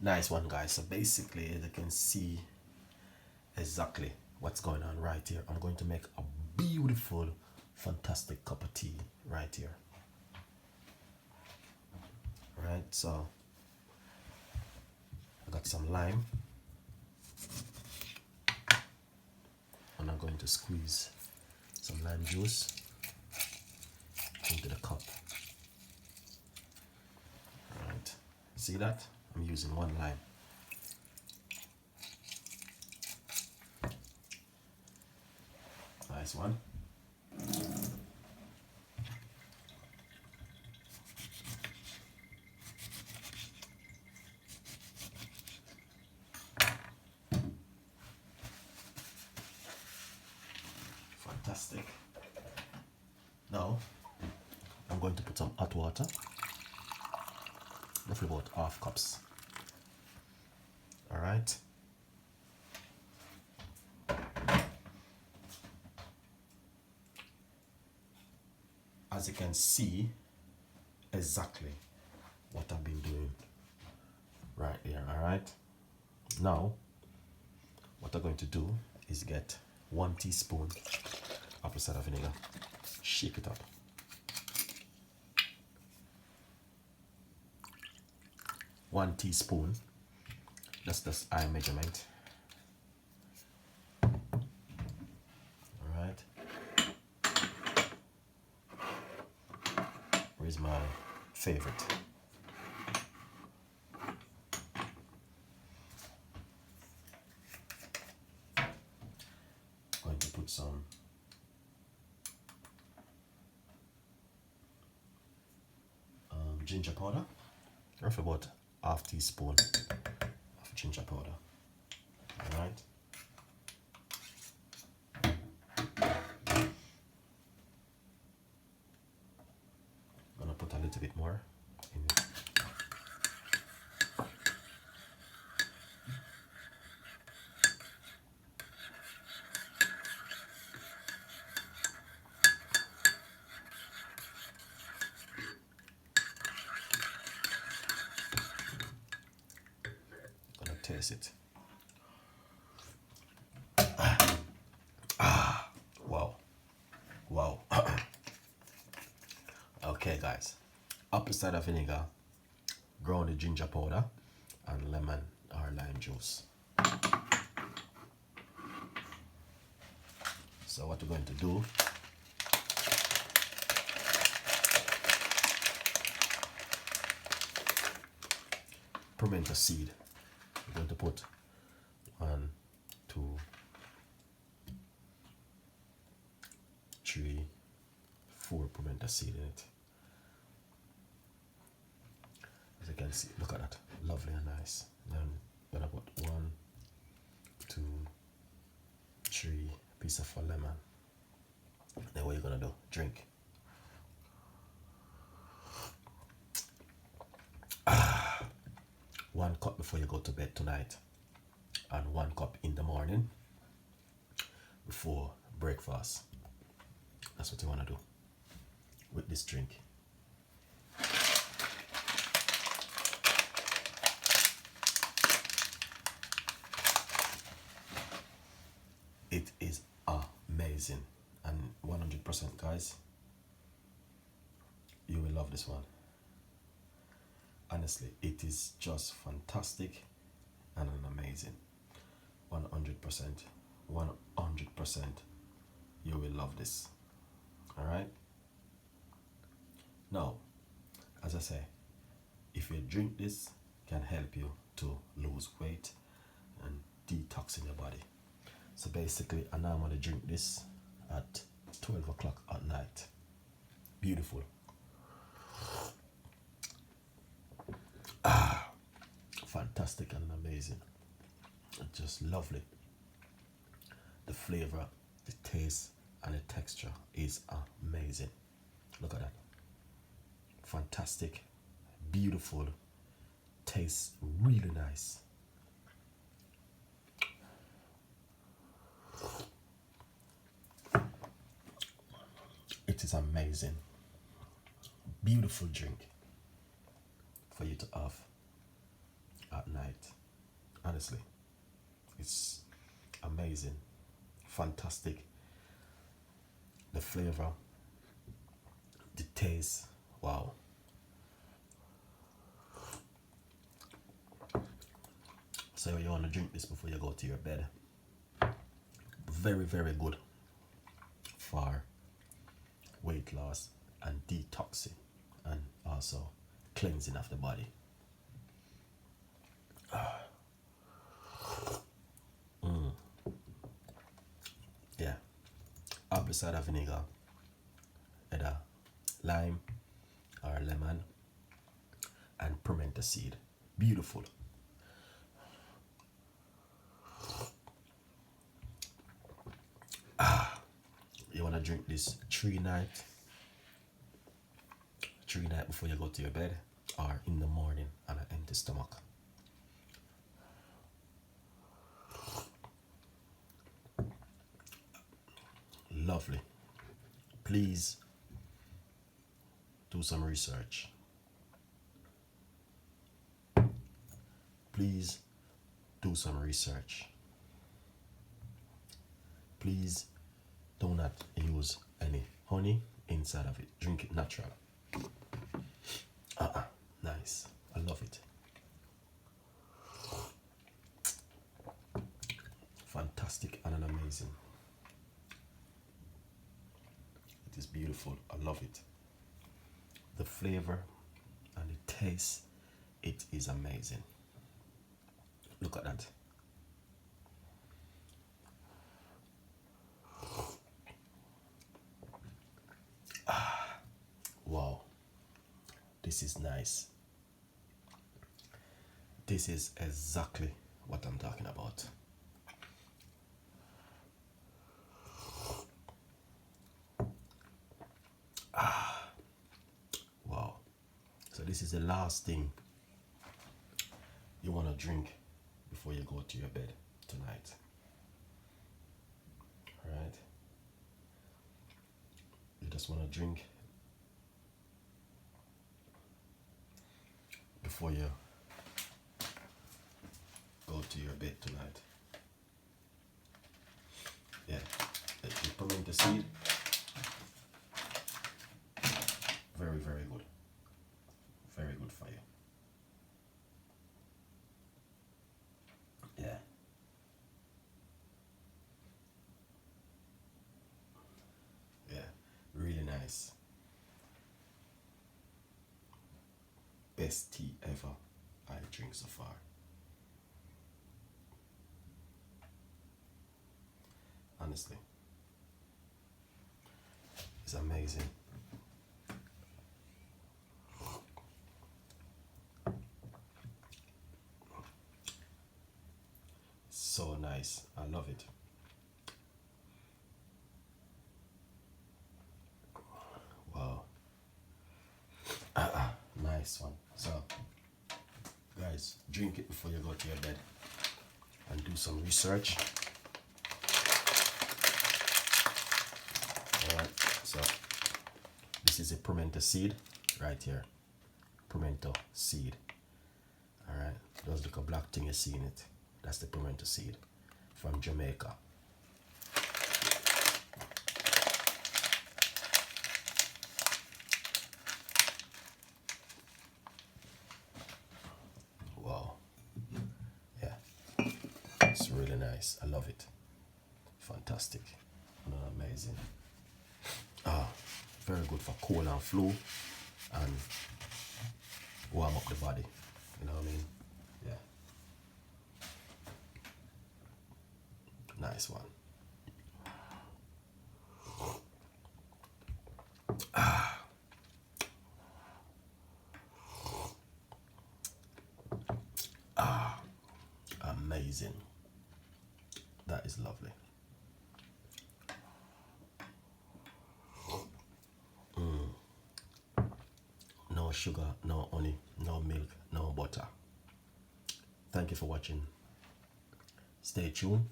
Nice one, guys. So basically, as you can see exactly what's going on right here. I'm going to make a beautiful, fantastic cup of tea right here. Right, so I got some lime, and I'm going to squeeze some lime juice into the cup. Right, see that? I'm using one lime. Nice one. Fantastic. Now I'm going to put some hot water, roughly about half cups. All right. As you can see, exactly what I've been doing right here. All right. Now, what I'm going to do is get 1 teaspoon apple cider vinegar, shake it up. 1 teaspoon. That's the eye measurement. All right. Where's my favorite? Going to put some ginger powder, roughly about half teaspoon of ginger powder. All right. Gonna put a little bit more in it. Gonna taste it. Wow. Wow. Okay, guys. Apple cider vinegar, ground ginger powder, and lemon or lime juice. So what we're going to do, pimento seed. We're going to put 1, 2, 3, 4 pimento seed in it. As you can see, look at that, lovely and nice. Then I'm gonna put 1, 2, 3 piece of a lemon. Then what you're gonna do? Drink. 1 cup before you go to bed tonight, and 1 cup in the morning before breakfast. That's what you wanna do with this drink. It is amazing, and 100%, guys, you will love this one. Honestly, it is just fantastic and an amazing. 100%, 100%, you will love this. All right. Now, as I say, if you drink this, can help you to lose weight and detox in your body. So basically, I normally drink this at 12 o'clock at night. Beautiful. Fantastic and amazing. Just lovely. The flavor, the taste, and the texture is amazing. Look at that. Fantastic, beautiful, tastes really nice. It is amazing. Beautiful drink for you to have at night. Honestly, it's amazing, fantastic. The flavor, the taste, wow. So you want to drink this before you go to your bed. Very, very good for weight loss and detoxing and also cleansing of the body. Yeah, apple cider vinegar, either lime or lemon, and pimento seed. Beautiful. You want to drink this three night before you go to your bed, or in the morning on an empty stomach. Lovely. Please do some research. Please do some research. Please do not use any honey inside of it. Drink it natural. Nice. I love it. Fantastic and amazing. It is beautiful. I love it. The flavor and the taste, it is amazing. Look at that. Wow. This is nice. This is exactly what I'm talking about. Wow. So this is the last thing you want to drink before you go to your bed tonight. Alright? You just want to drink before you go to your bed tonight. Yeah. You put in the seed. Very, very good. Very good for you. Yeah. Yeah. Really nice. Best tea ever I drink so far. Honestly. It's amazing. So nice. I love it. Wow. Nice one. So, guys, drink it before you go to your bed and do some research. Alright, so this is a pimento seed right here. Pimento seed. Alright, there's like a black thing you see in it. That's the pimento seed from Jamaica. Wow. Yeah. It's really nice. I love it. Fantastic. Amazing. Very good for cold and flu and warm up the body. You know what I mean? Yeah. Nice one. Amazing. That is lovely. No sugar, no honey, no milk, no butter. Thank you for watching. Stay tuned,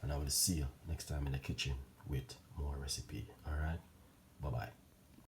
and I will see you next time in the kitchen with more recipe. All right.